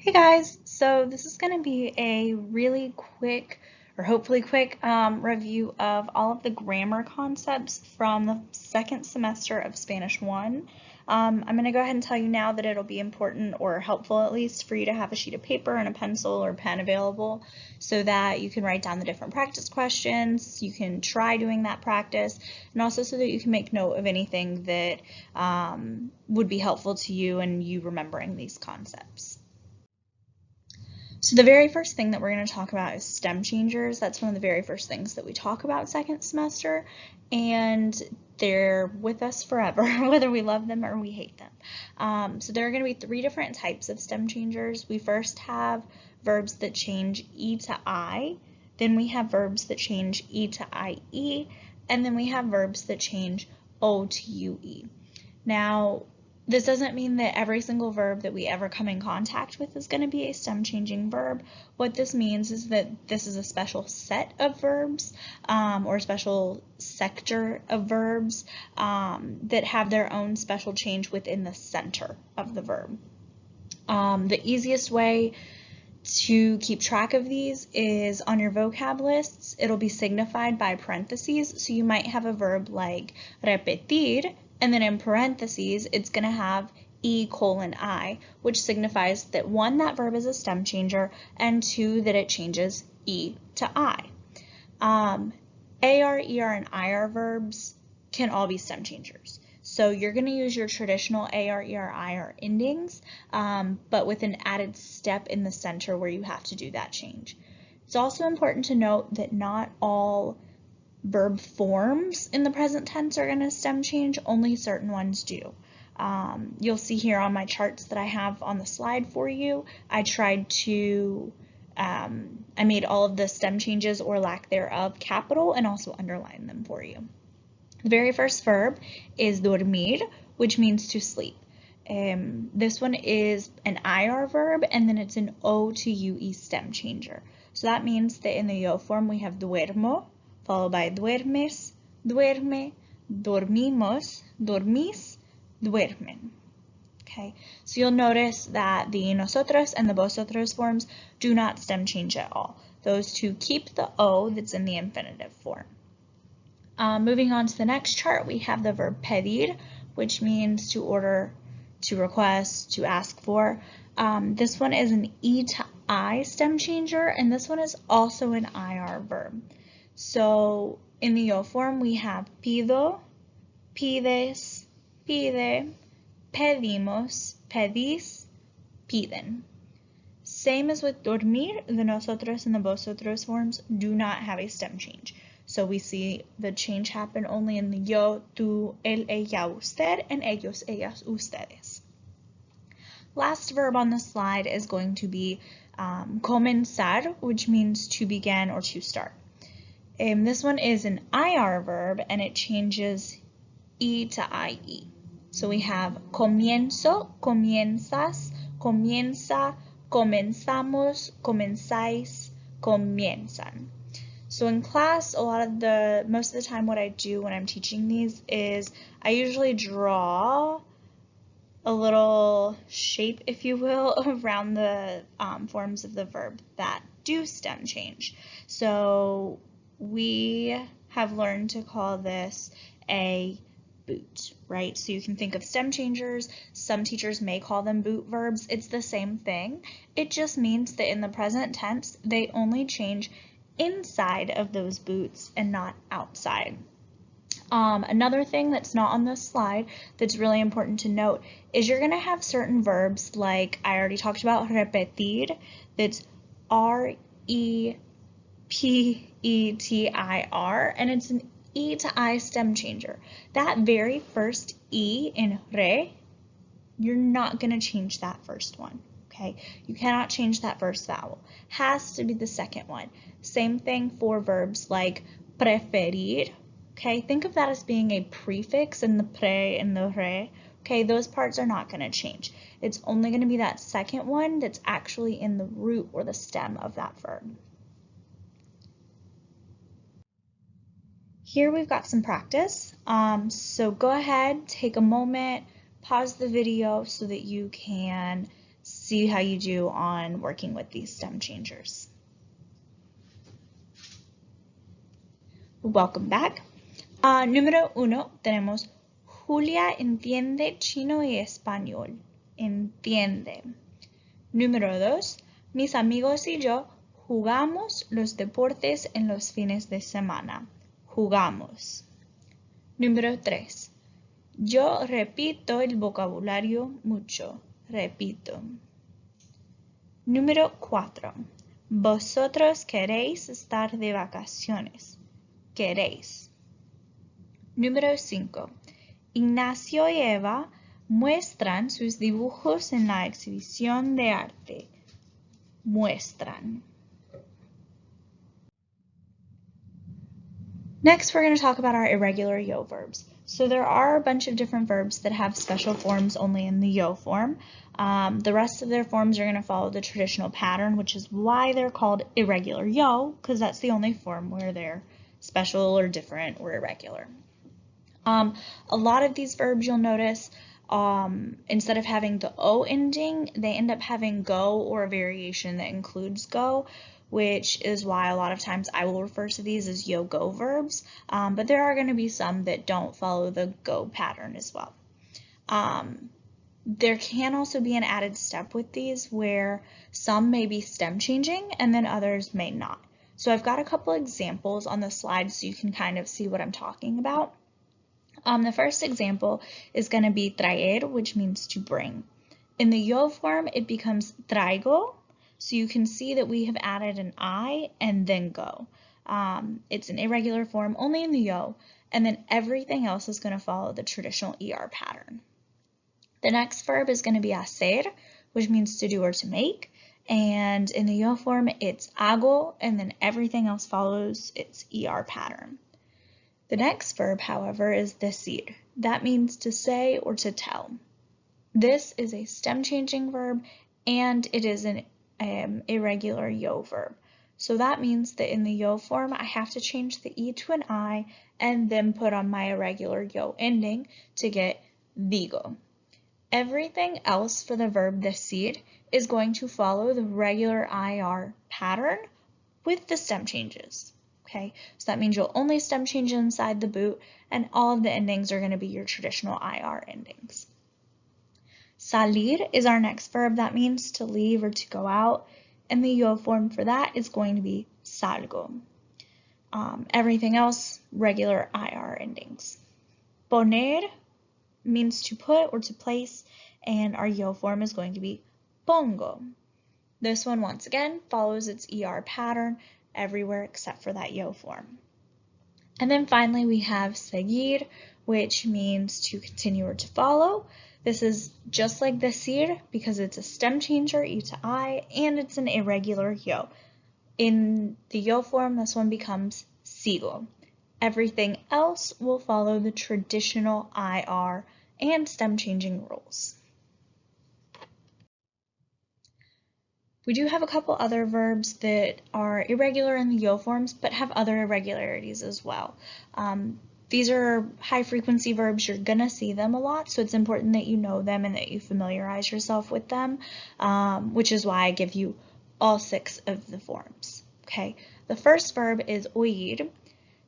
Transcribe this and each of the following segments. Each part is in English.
Hey guys, so this is going to be a really quick, or hopefully quick, review of all of the grammar concepts from the second semester of Spanish 1. I'm going to go ahead and tell you now that it'll be important, or helpful at least, for you to have a sheet of paper and a pencil or pen available so that you can write down the different practice questions, you can try doing that practice, and also so that you can make note of anything that would be helpful to you and you remembering these concepts. So the very first thing that we're going to talk about is stem changers. That's one of the very first things that we talk about second semester, and they're with us forever, whether we love them or we hate them. So there are going to be three different types of stem changers. We first have verbs that change E to I, then we have verbs that change E to IE, and then we have verbs that change O to UE. Now, this doesn't mean that every single verb that we ever come in contact with is going to be a stem changing verb. What this means is that this is a special set of verbs or a special sector of verbs that have their own special change within the center of the verb. The easiest way to keep track of these is on your vocab lists. It'll be signified by parentheses. So you might have a verb like repetir, and then in parentheses, it's going to have E:I, which signifies that one, that verb is a stem changer, and two, that it changes E to I. AR, ER, and IR verbs can all be stem changers. So you're going to use your traditional AR, ER, IR endings, but with an added step in the center where you have to do that change. It's also important to note that not all verb forms in the present tense are going to stem change, only certain ones do. You'll see here on my charts that I have on the slide for you, I tried to, I made all of the stem changes or lack thereof capital and also underline them for you. The very first verb is dormir, which means to sleep. This one is an IR verb, and then it's an O to UE stem changer. So that means that in the yo form we have duermo, followed by duermes, duerme, dormimos, dormís, duermen. Okay, so you'll notice that the nosotros and the vosotros forms do not stem change at all. Those two keep the O that's in the infinitive form. Moving on to the next chart, we have the verb pedir, which means to order, to request, to ask for. This one is an E to I stem changer, and this one is also an IR verb. So in the yo form, we have pido, pides, pide, pedimos, pedís, piden. Same as with dormir, the nosotros and the vosotros forms do not have a stem change. So we see the change happen only in the yo, tú, él, ella, usted, and ellos, ellas, ustedes. Last verb on the slide is going to be comenzar, which means to begin or to start. This one is an IR verb, and it changes E to IE. So we have comienzo, comienzas, comienza, comenzamos, comenzáis, comienzan. So in class, most of the time what I do when I'm teaching these is I usually draw a little shape, if you will, around the forms of the verb that do stem change. So we have learned to call this a boot, right? So you can think of stem changers. Some teachers may call them boot verbs. It's the same thing. It just means that in the present tense, they only change inside of those boots and not outside. Another thing that's not on this slide that's really important to note is you're going to have certain verbs like I already talked about, repetir, that's R-E-P-E-T-I-R, and it's an E to I stem changer. That very first E in re, you're not going to change that first one. Okay, you cannot change that first vowel. Has to be the second one. Same thing for verbs like preferir. Okay, think of that as being a prefix in the pre and the re. Okay, those parts are not going to change. It's only going to be that second one that's actually in the root or the stem of that verb. Here we've got some practice. So go ahead, take a moment, pause the video so that you can see how you do on working with these stem changers. Welcome back. Número 1 tenemos Julia entiende chino y español. Entiende. Número 2, mis amigos y yo jugamos los deportes en los fines de semana. Jugamos. Número 3, yo repito el vocabulario mucho. Repito. Número 4, vosotros queréis estar de vacaciones. Queréis. Número 5, Ignacio y Eva muestran sus dibujos en la exhibición de arte. Muestran. Next, we're going to talk about our irregular yo verbs. So there are a bunch of different verbs that have special forms only in the yo form. The rest of their forms are going to follow the traditional pattern, which is why they're called irregular yo, because that's the only form where they're special or different or irregular. A lot of these verbs you'll notice, instead of having the O ending, they end up having go or a variation that includes go, which is why a lot of times I will refer to these as yo-go verbs, but there are going to be some that don't follow the go pattern as well. There can also be an added step with these where some may be stem changing and then others may not. So I've got a couple examples on the slide so you can kind of see what I'm talking about. The first example is going to be traer, which means to bring. In the yo form, it becomes traigo, so you can see that we have added an I and then go. It's an irregular form only in the yo, and then everything else is going to follow the traditional ER pattern. The next verb is going to be hacer, which means to do or to make, and in the yo form, it's hago, and then everything else follows its ER pattern. The next verb, however, is decir. That means to say or to tell. This is a stem changing verb and it is an irregular yo verb. So that means that in the yo form, I have to change the E to an I and then put on my irregular yo ending to get digo. Everything else for the verb decir is going to follow the regular IR pattern with the stem changes. Okay, so that means you'll only stem change inside the boot and all of the endings are going to be your traditional IR endings. Salir is our next verb. That means to leave or to go out, and the yo form for that is going to be salgo. Everything else, regular IR endings. Poner means to put or to place, and our yo form is going to be pongo. This one, once again, follows its ER pattern everywhere except for that yo form. And then finally we have seguir, which means to continue or to follow. This is just like decir because it's a stem changer, E to I, and it's an irregular yo. In the yo form, this one becomes sigo. Everything else will follow the traditional IR and stem changing rules. We do have a couple other verbs that are irregular in the yo forms, but have other irregularities as well. These are high frequency verbs. You're gonna see them a lot, so it's important that you know them and that you familiarize yourself with them, which is why I give you all 6 of the forms. Okay, the first verb is oír.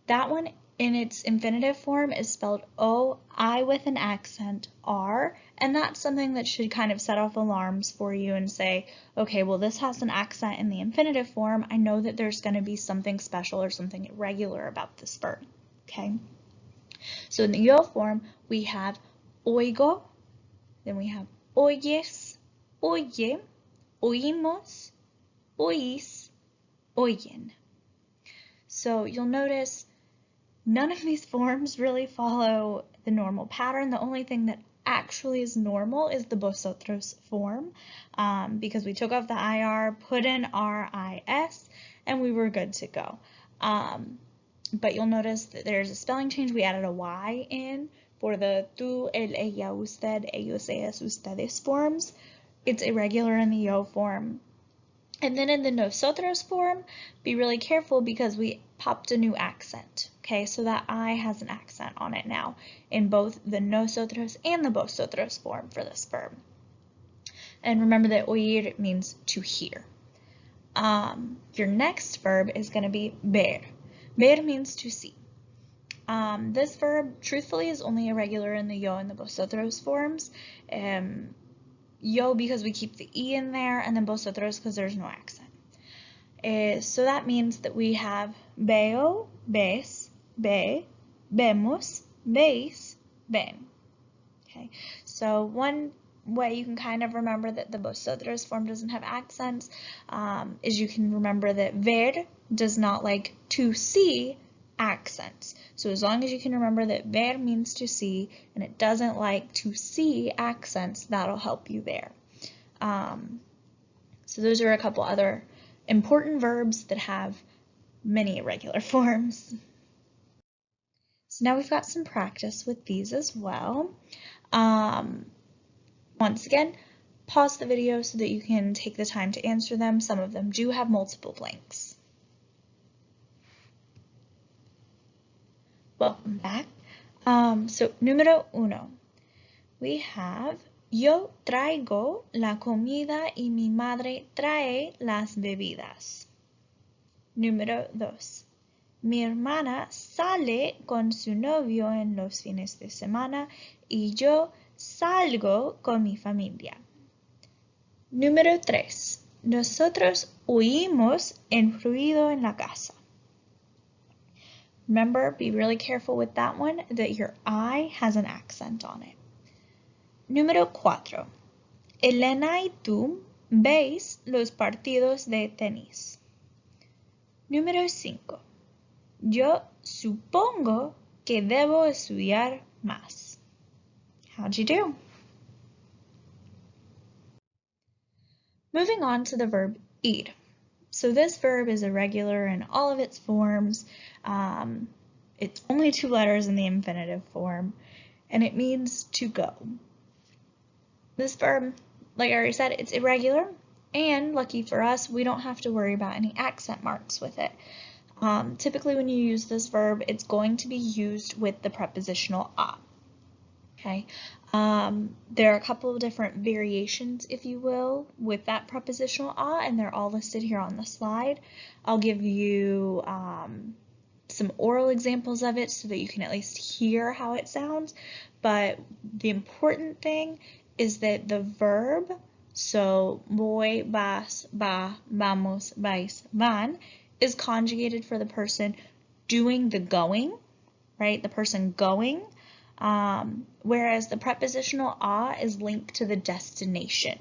That one in its infinitive form is spelled O-I with an accent, R, and that's something that should kind of set off alarms for you and say, okay, well, this has an accent in the infinitive form. I know that there's going to be something special or something irregular about this verb, okay? So in the yo form, we have oigo, then we have oyes, oye, oímos, oís, oyen. So you'll notice none of these forms really follow the normal pattern. The only thing that actually is normal is the vosotros form because we took off the IR, put in RIS, and we were good to go. But you'll notice that there's a spelling change. We added a Y in for the tú, él, ella, usted, ellos, ellas, ustedes forms. It's irregular in the yo form. And then in the nosotros form, be really careful because we popped a new accent. Okay, so that I has an accent on it now in both the nosotros and the vosotros form for this verb. And remember that oír means to hear. Your next verb is going to be ver. Ver means to see. This verb, truthfully, is only irregular in the yo and the vosotros forms. Yo because we keep the E in there, and then vosotros because there's no accent. So that means that we have veo, ves, ve, vemos, veis, ven. Okay, so one way you can kind of remember that the vosotros form doesn't have accents is you can remember that ver does not like to see accents. So as long as you can remember that ver means to see and it doesn't like to see accents, that'll help you there. So those are a couple other important verbs that have many irregular forms. So now we've got some practice with these as well. Once again, pause the video so that you can take the time to answer them. Some of them do have multiple blanks. Welcome back. So, número uno, we have yo traigo la comida y mi madre trae las bebidas. Número dos, mi hermana sale con su novio en los fines de semana y yo salgo con mi familia. Número 3. Nosotros oímos el ruido en la casa. Remember, be really careful with that one, that your I has an accent on it. Número 4. Elena y tú veis los partidos de tenis. Número 5. Yo supongo que debo estudiar más. How'd you do? Moving on to the verb ir. So this verb is irregular in all of its forms. It's only 2 letters in the infinitive form, and it means to go. This verb, like I already said, it's irregular, and lucky for us, we don't have to worry about any accent marks with it. Typically when you use this verb, it's going to be used with the prepositional a. Okay, there are a couple of different variations, if you will, with that prepositional a, and they're all listed here on the slide. I'll give you some oral examples of it so that you can at least hear how it sounds, but the important thing is that the verb, so voy, vas, va, vamos, vais, van, is conjugated for the person doing the going, right? The person going. Whereas the prepositional a is linked to the destination.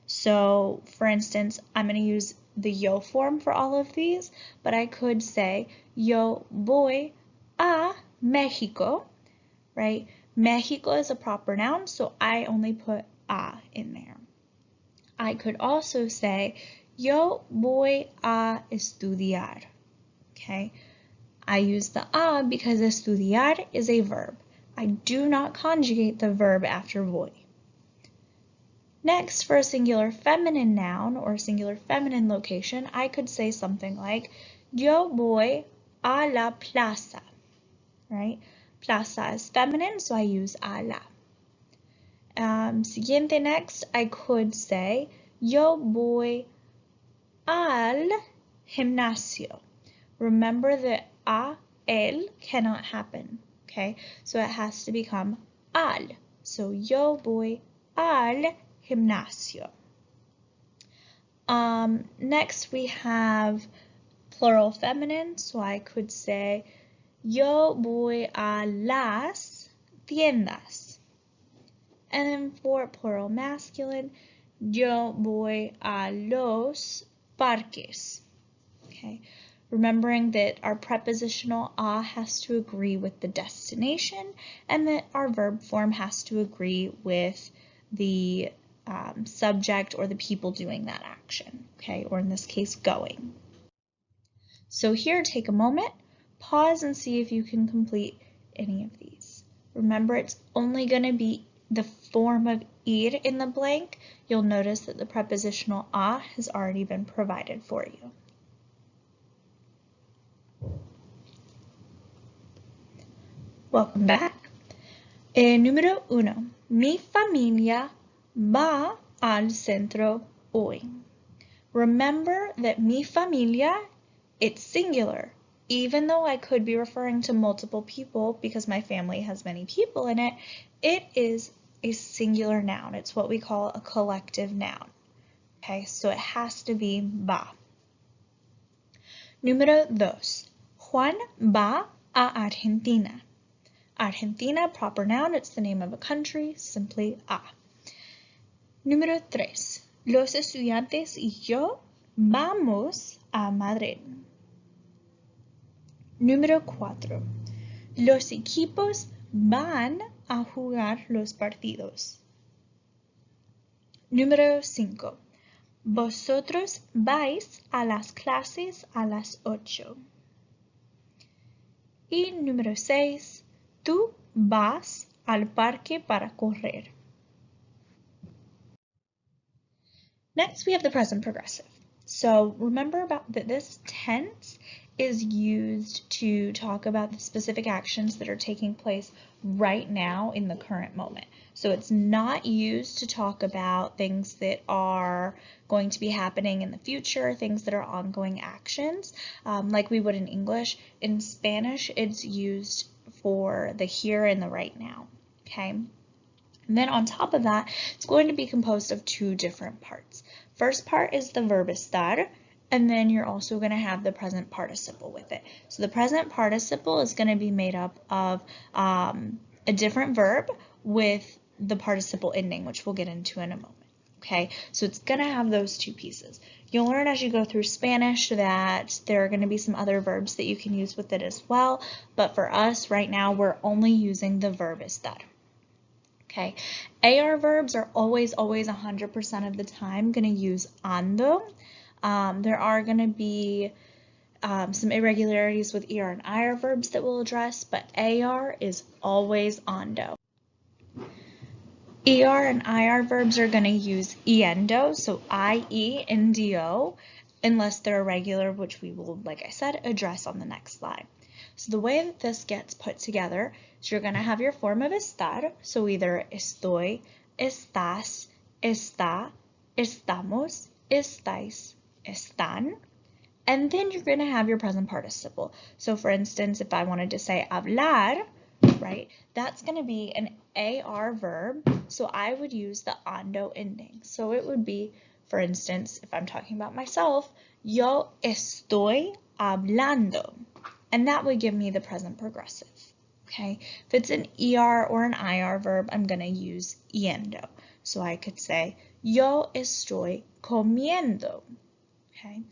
So, for instance, I'm going to use the yo form for all of these, but I could say yo voy a Mexico, right? Mexico is a proper noun, so I only put a in there. I could also say yo voy a estudiar, okay? I use the a because estudiar is a verb. I do not conjugate the verb after voy. Next, for a singular feminine noun or singular feminine location, I could say something like, yo voy a la plaza, right? Plaza is feminine, so I use a la. Siguiente next, I could say, yo voy al gimnasio. Remember that el cannot happen, okay? So it has to become al. So yo voy al gimnasio. Next we have plural feminine, so I could say yo voy a las tiendas. And then for plural masculine, yo voy a los parques. Okay, remembering that our prepositional a has to agree with the destination and that our verb form has to agree with the subject or the people doing that action, okay, or in this case, going. So here, take a moment, pause and see if you can complete any of these. Remember, it's only going to be the form of ir in the blank. You'll notice that the prepositional a has already been provided for you. Welcome back. Número 1. Mi familia va al centro hoy. Remember that mi familia, it's singular. Even though I could be referring to multiple people because my family has many people in it, it is a singular noun. It's what we call a collective noun. Okay, so it has to be va. Número 2. Juan va a Argentina. Argentina, proper noun, it's the name of a country, simply a. Número 3. Los estudiantes y yo vamos a Madrid. Número 4. Los equipos van a jugar los partidos. Número 5. Vosotros vais a las clases a las 8. Y número 6. Tú vas al parque para correr. Next, we have the present progressive. So remember that this tense is used to talk about the specific actions that are taking place right now in the current moment. So it's not used to talk about things that are going to be happening in the future, things that are ongoing actions, like we would in English. In Spanish, it's used for the here and the right now, okay? And then on top of that, it's going to be composed of two different parts. First part is the verb estar, and then you're also going to have the present participle with it. So the present participle is going to be made up of a different verb with the participle ending, which we'll get into in a moment. Okay, so it's going to have those two pieces. You'll learn as you go through Spanish that there are going to be some other verbs that you can use with it as well, but for us right now, we're only using the verb estar. Okay, AR verbs are always 100% of the time going to use ando. There are going to be some irregularities with ER and IR verbs that we'll address, but AR is always ando. ER and IR verbs are going to use iendo, so I-E-N-D-O, unless they're irregular, which we will, like I said, address on the next slide. So the way that this gets put together is you're going to have your form of estar, so either estoy, estás, está, estamos, estáis, están, and then you're going to have your present participle. So for instance, if I wanted to say hablar, right, that's going to be an AR verb, so I would use the ando ending. So it would be, for instance, if I'm talking about myself, yo estoy hablando, and that would give me the present progressive. Okay, if it's an ER or an IR verb, I'm going to use yendo. So I could say, yo estoy comiendo. Okay,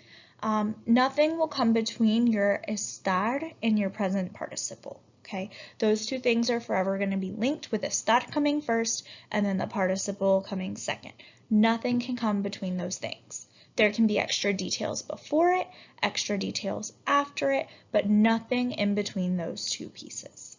nothing will come between your estar and your present participle. Okay, those two things are forever going to be linked with estar coming first and then the participle coming second. Nothing can come between those things. There can be extra details before it, extra details after it, but nothing in between those two pieces.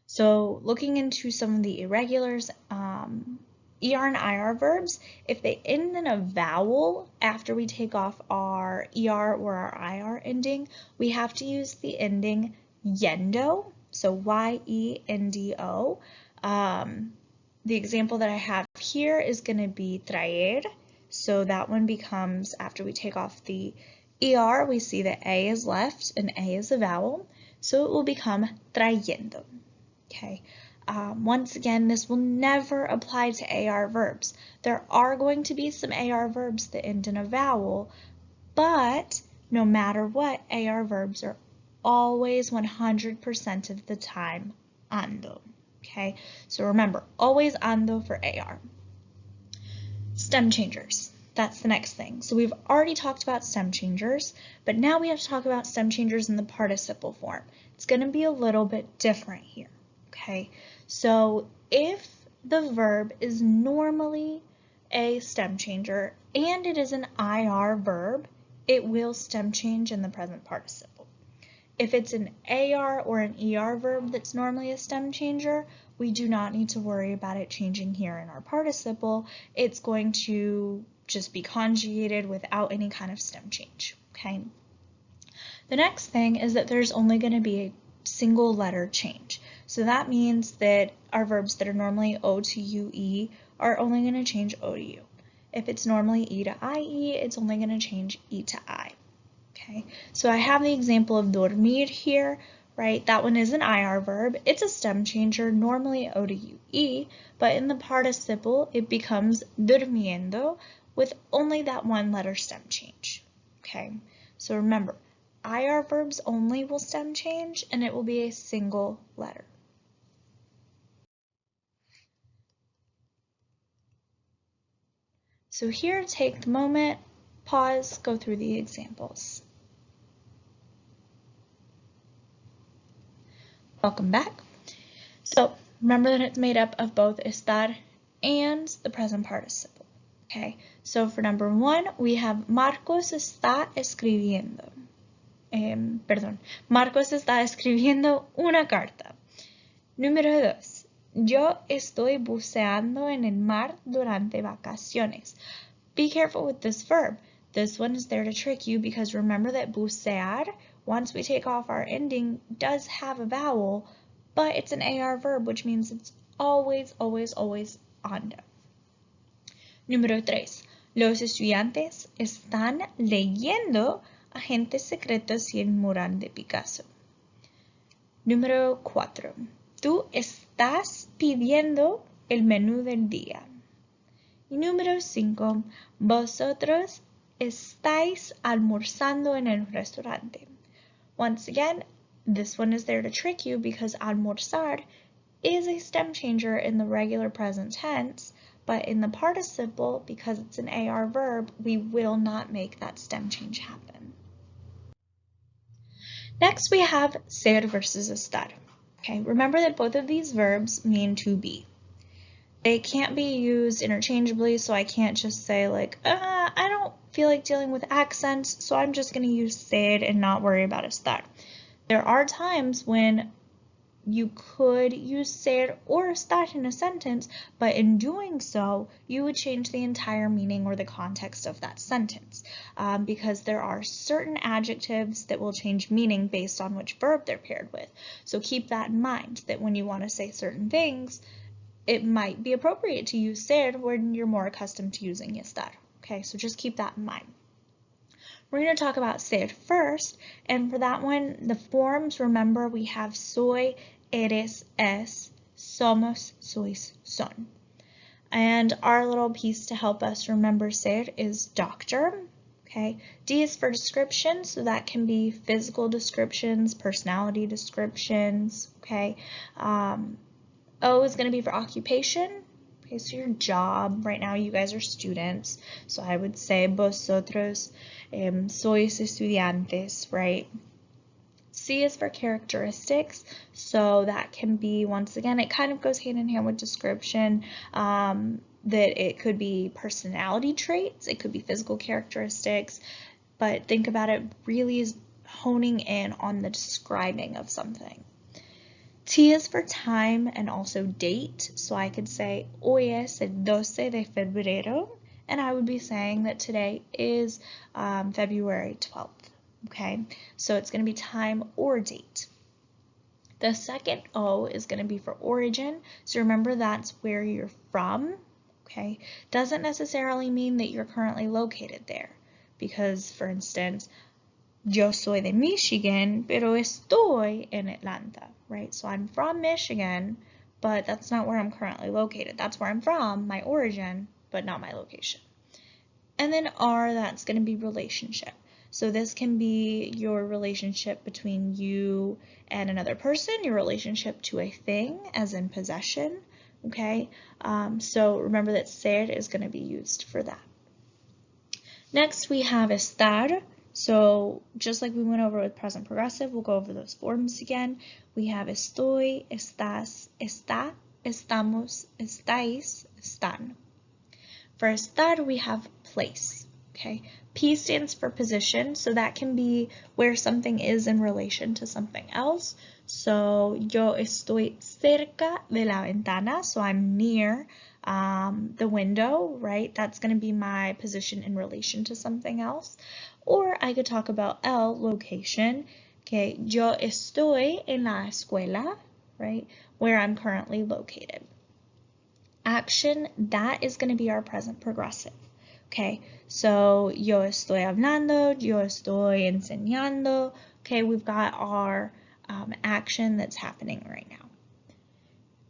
So looking into some of the irregulars, ER and IR verbs, if they end in a vowel after we take off our ER or our IR ending, we have to use the ending yendo, so Y-E-N-D-O. The example that I have here is going to be traer, so that one becomes, after we take off the ER, we see that A is left and A is a vowel, so it will become trayendo. Okay. Once again, this will never apply to AR verbs. There are going to be some AR verbs that end in a vowel, but no matter what, AR verbs are always 100% of the time ando. Okay, so remember, always ando for AR. Stem changers, that's the next thing. So we've already talked about stem changers, but now we have to talk about stem changers in the participle form. It's going to be a little bit different here. Okay, so if the verb is normally a stem changer and it is an IR verb, it will stem change in the present participle. If it's an AR or an ER verb that's normally a stem changer, we do not need to worry about it changing here in our participle. It's going to just be conjugated without any kind of stem change. Okay. The next thing is that there's only going to be a single letter change. So that means that our verbs that are normally O to UE are only going to change O to U. If it's normally E to IE, it's only going to change E to I. Okay, so I have the example of dormir here, right? That one is an IR verb. It's a stem changer, normally O to UE, but in the participle, it becomes durmiendo with only that one letter stem change. Okay, so remember, IR verbs only will stem change, and it will be a single letter. So here, take the moment, pause, go through the examples. Welcome back. So remember that it's made up of both estar and the present participle. Okay, so for number one, we have Marcos está escribiendo. Marcos está escribiendo una carta. Número dos, yo estoy buceando en el mar durante vacaciones. Be careful with this verb. This one is there to trick you because remember that bucear, once we take off our ending, does have a vowel, but it's an AR verb, which means it's always, always, always ando. Número 3. Los estudiantes están leyendo Agentes Secretos y el mural de Picasso. Número 4. Tú estás pidiendo el menú del día. Y número 5. Vosotros estáis almorzando en el restaurante. Once again, this one is there to trick you because almorzar is a stem changer in the regular present tense, but in the participle, because it's an AR verb, we will not make that stem change happen. Next, we have ser versus estar. Okay, remember that both of these verbs mean to be. They can't be used interchangeably, so I can't just say like, I don't feel like dealing with accents, so I'm just going to use ser and not worry about estar. There are times when you could use ser or estar in a sentence, but in doing so, you would change the entire meaning or the context of that sentence because there are certain adjectives that will change meaning based on which verb they're paired with. So keep that in mind, that when you want to say certain things, it might be appropriate to use ser when you're more accustomed to using estar. Okay, so just keep that in mind. We're going to talk about ser first, and for that one, the forms, remember, we have soy, eres, es, somos, sois, son. And our little piece to help us remember ser is doctor. Okay, D is for description, so that can be physical descriptions, personality descriptions. Okay, O is going to be for occupation. Okay, so your job. Right now, you guys are students, so I would say vosotros sois estudiantes, right? C is for characteristics, so that can be, once again, it kind of goes hand in hand with description, that it could be personality traits, it could be physical characteristics, but think about it really as honing in on the describing of something. T is for time and also date, so I could say hoy es el 12 de febrero, and I would be saying that today is February 12th. Okay, so it's going to be time or date. The second O is going to be for origin, so remember that's where you're from. Okay, doesn't necessarily mean that you're currently located there, because for instance, yo soy de Michigan, pero estoy en Atlanta, right? So I'm from Michigan, but that's not where I'm currently located. That's where I'm from, my origin, but not my location. And then R, that's going to be relationship. So this can be your relationship between you and another person, your relationship to a thing, as in possession, okay? So remember that ser is going to be used for that. Next, we have estar. So just like we went over with present progressive, we'll go over those forms again. We have estoy, estás, está, estamos, estáis, están. For estar, we have place. Okay, P stands for position, so that can be where something is in relation to something else. So yo estoy cerca de la ventana, so I'm near the window, right? That's going to be my position in relation to something else. Or I could talk about L, location. Okay, yo estoy en la escuela, right? Where I'm currently located. action, that is going to be our present progressive. Okay, so yo estoy hablando, yo estoy enseñando. Okay, we've got our action that's happening right now.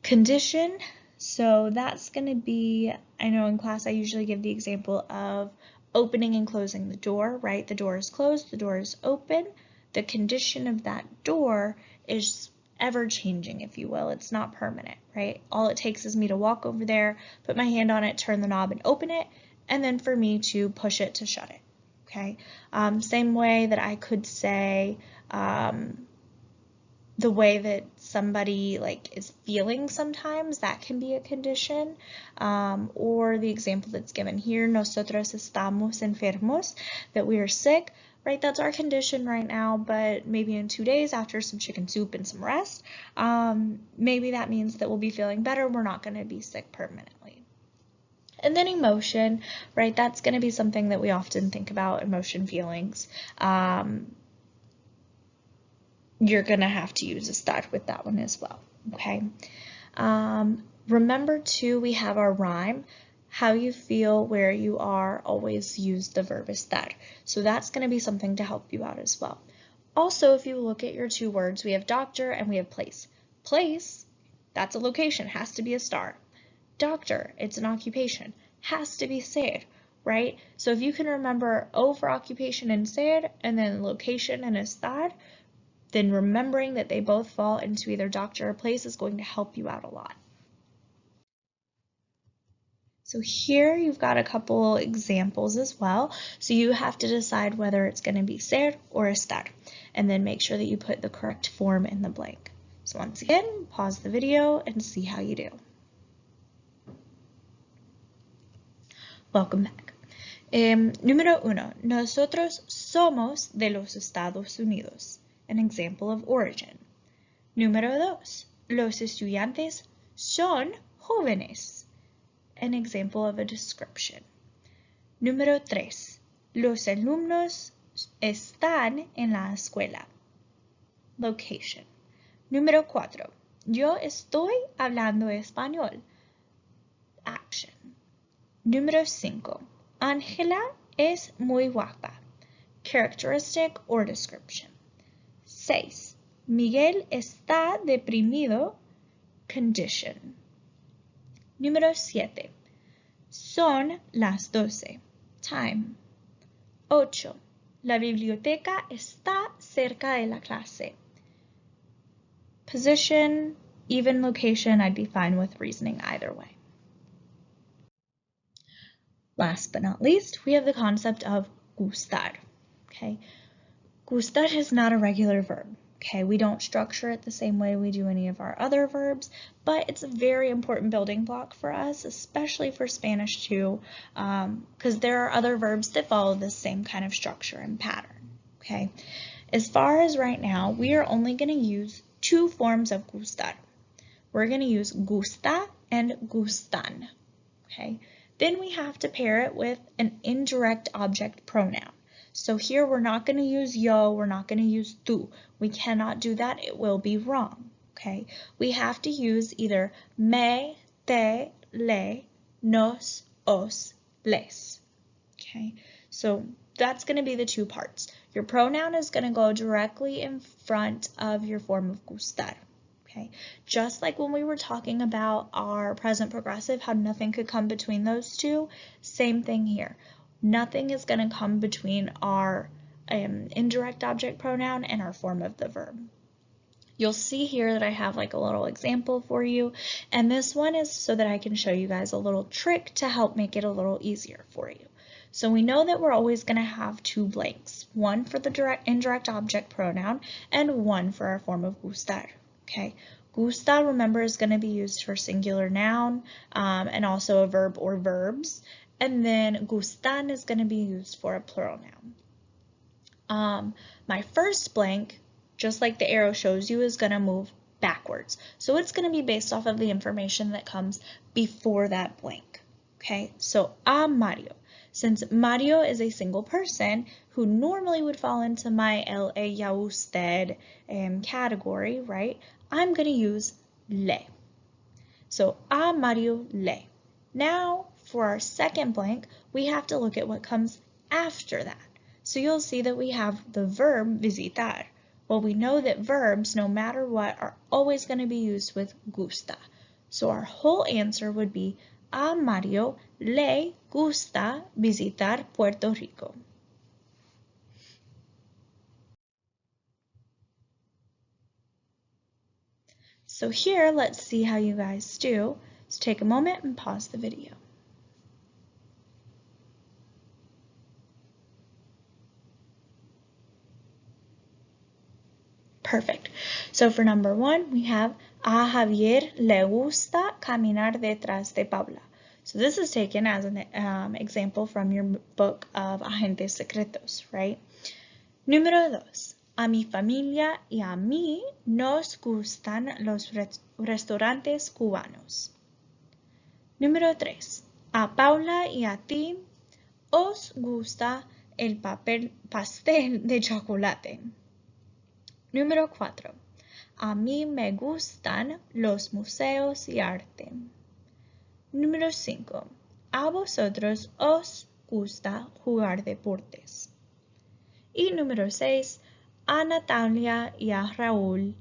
Condition, so that's going to be, I know in class I usually give the example of opening and closing the door, right? The door is closed, the door is open. The condition of that door is ever changing, if you will. It's not permanent, right? All it takes is me to walk over there, put my hand on it, turn the knob and open it, and then for me to push it to shut it, okay? Same way that I could say the way that somebody is feeling sometimes, that can be a condition, or the example that's given here, nosotros estamos enfermos, that we are sick, right? That's our condition right now, but maybe in 2 days after some chicken soup and some rest, maybe that means that we'll be feeling better, we're not going to be sick permanently. And then emotion, right? That's going to be something that we often think about, emotion, feelings. You're going to have to use estar with that one as well, okay? Remember too, we have our rhyme. How you feel, where you are, always use the verb estar. So that's going to be something to help you out as well. Also, if you look at your two words, we have doctor and we have place. Place, that's a location, has to be a star. Doctor, it's an occupation, has to be ser, right? So if you can remember O for occupation and ser, and then location and estar, then remembering that they both fall into either doctor or place is going to help you out a lot. So here you've got a couple examples as well. So you have to decide whether it's going to be ser or estar, and then make sure that you put the correct form in the blank. So once again, pause the video and see how you do. Welcome back. Número 1. Nosotros somos de los Estados Unidos. An example of origin. Número 2. Los estudiantes son jóvenes. An example of a description. Número 3. Los alumnos están en la escuela. Location. Número 4. Yo estoy hablando español. Action. Número 5. Ángela es muy guapa. Characteristic or description. 6. Miguel está deprimido. Condition. Número 7. Son las 12. Time. 8. La biblioteca está cerca de la clase. Position, even location, I'd be fine with reasoning either way. Last but not least, we have the concept of gustar. Okay, gustar is not a regular verb. Okay, we don't structure it the same way we do any of our other verbs, but it's a very important building block for us, especially for Spanish 2, because there are other verbs that follow the same kind of structure and pattern. Okay, as far as right now, we are only going to use two forms of gustar. We're going to use gusta and gustan. Okay, then we have to pair it with an indirect object pronoun. So here we're not going to use yo, we're not going to use tú. We cannot do that, it will be wrong, okay? We have to use either me, te, le, nos, os, les, okay? So that's going to be the two parts. Your pronoun is going to go directly in front of your form of gustar, okay? Just like when we were talking about our present progressive, how nothing could come between those two, same thing here. Nothing is going to come between our indirect object pronoun and our form of the verb. You'll see here that I have like a little example for you, and this one is so that I can show you guys a little trick to help make it a little easier for you. So we know that we're always going to have two blanks, one for the indirect object pronoun and one for our form of gustar. Okay, gustar, remember, is going to be used for singular noun and also a verb or verbs. And then gustan is going to be used for a plural noun. My first blank, just like the arrow shows you, is going to move backwards. So it's going to be based off of the information that comes before that blank. Okay, so a Mario. Since Mario is a single person who normally would fall into my él, ella, usted category, right? I'm going to use le. So, a Mario le. Now, for our second blank, we have to look at what comes after that. So you'll see that we have the verb visitar. Well, we know that verbs, no matter what, are always going to be used with gusta. So our whole answer would be, a Mario le gusta visitar Puerto Rico. So here, let's see how you guys do. So take a moment and pause the video. Perfect. So for number one, we have a Javier le gusta caminar detrás de Paula. So this is taken as an example from your book of Agentes Secretos, right? Número dos. A mi familia y a mí nos gustan los restaurantes cubanos. Número tres. A Paula y a ti os gusta el pastel de chocolate. Número 4. A mí me gustan los museos y arte. Número 5. A vosotros os gusta jugar deportes. Y número 6. A Natalia y a Raúl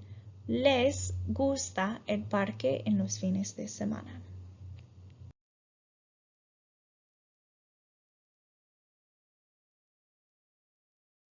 les gusta el parque en los fines de semana.